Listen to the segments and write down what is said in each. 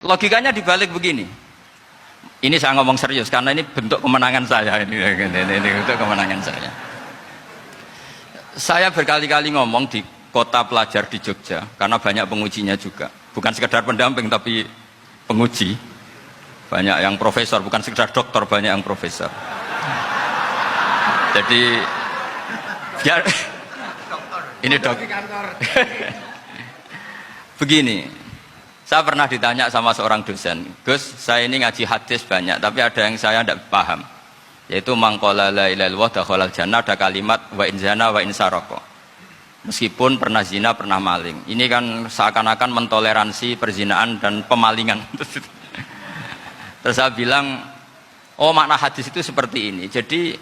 Logikanya dibalik begini. Ini saya ngomong serius karena ini bentuk kemenangan saya ini bentuk kemenangan saya. Saya berkali-kali ngomong di kota pelajar di Jogja karena banyak pengujinya juga. Bukan sekedar pendamping tapi penguji. Banyak yang profesor, bukan sekedar dokter, banyak yang profesor. Jadi biar ini dok. Begini, saya pernah ditanya sama seorang dosen, Gus, saya ini ngaji hadis banyak, tapi ada yang saya tidak paham, yaitu mangkola la ilaha illallah dakhalal jannah, ada kalimat wa in zana wa in saroko. Meskipun pernah zina, pernah maling. Ini kan seakan-akan mentoleransi perzinaan dan pemalingan. Terus saya bilang, oh makna hadis itu seperti ini. Jadi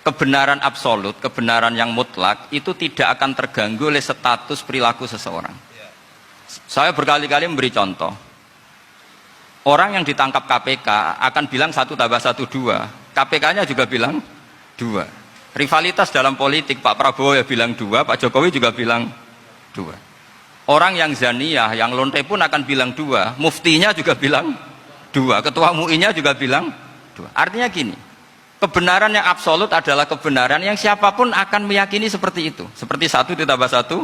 kebenaran absolut, kebenaran yang mutlak itu tidak akan terganggu oleh status perilaku seseorang. Saya berkali-kali memberi contoh. Orang yang ditangkap KPK akan bilang 1 tambah 1 2. KPK-nya juga bilang 2. Rivalitas dalam politik, Pak Prabowo ya bilang 2, Pak Jokowi juga bilang 2. Orang yang zaniyah, yang lonte pun akan bilang 2. Muftinya juga bilang 2. Ketua MUI-nya juga bilang 2. Artinya gini, kebenaran yang absolut adalah kebenaran yang siapapun akan meyakini seperti itu. Seperti 1 ditambah 1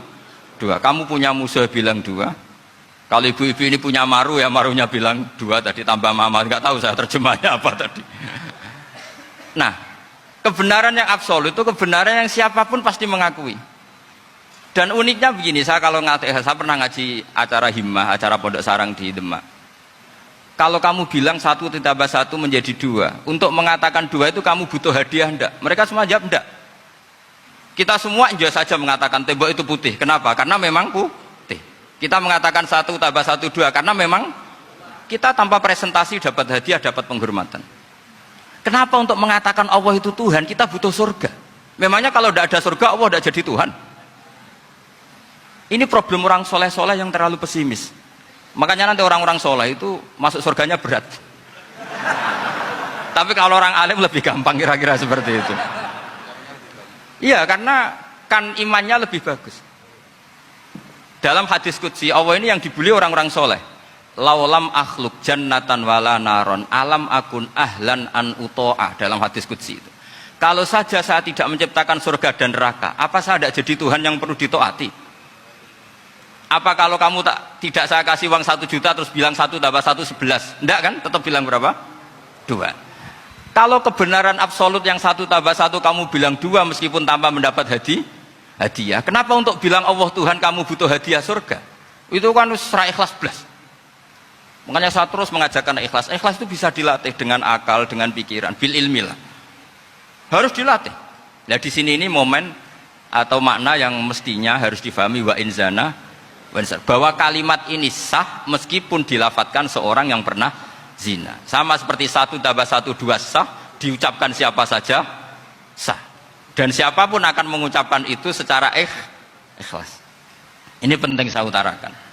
2. Kamu punya musuh bilang 2. Kalau ibu-ibu ini punya maru, ya marunya bilang 2 tadi tambah mama. Nggak tahu saya terjemahnya apa tadi. Nah, kebenaran yang absolut itu kebenaran yang siapapun pasti mengakui. Dan uniknya begini, saya pernah ngaji acara himmah, acara pondok sarang di Demak. Kalau kamu bilang 1 ditambah 1 menjadi 2, untuk mengatakan 2 itu kamu butuh hadiah enggak? Mereka semua jawab enggak. Kita semua enggak saja mengatakan tembok itu putih. Kenapa? Karena memang putih. Kita mengatakan 1 tambah 1 2 karena memang kita tanpa presentasi dapat hadiah, dapat penghormatan. Kenapa untuk mengatakan Allah itu Tuhan kita butuh surga? Memangnya kalau tidak ada surga Allah tidak jadi Tuhan? Ini problem orang soleh-soleh yang terlalu pesimis. Makanya nanti orang-orang soleh itu masuk surganya berat. Tapi kalau orang alim lebih gampang kira-kira seperti itu. Iya, karena kan imannya lebih bagus. Dalam hadis qudsi Allah ini yang dibuli orang-orang soleh. Laulam akhluk jannatan wala naron alam akun ahlan an uto'ah, dalam hadis qudsi itu. Kalau saja saya tidak menciptakan surga dan neraka, apa saya tidak jadi Tuhan yang perlu ditaati? Apa kalau kamu tidak saya kasih uang 1 juta terus bilang 1 tambah 1 11? Enggak kan? Tetap bilang berapa? 2. Kalau kebenaran absolut yang 1 tambah 1 kamu bilang 2 meskipun tanpa mendapat hadiah. Kenapa untuk bilang Allah Tuhan kamu butuh hadiah surga? Itu kan serai ikhlas belas. Makanya saya terus mengajarkan ikhlas. Ikhlas itu bisa dilatih dengan akal, dengan pikiran, bil ilmi lah. Harus dilatih. Nah di sini ini momen atau makna yang mestinya harus difahami wa inzana, bahwa kalimat ini sah meskipun dilafatkan seorang yang pernah zina. Sama seperti 1 tambah 1 2 sah, diucapkan siapa saja sah. Dan siapapun akan mengucapkan itu secara ikhlas. Ini penting saya utarakan.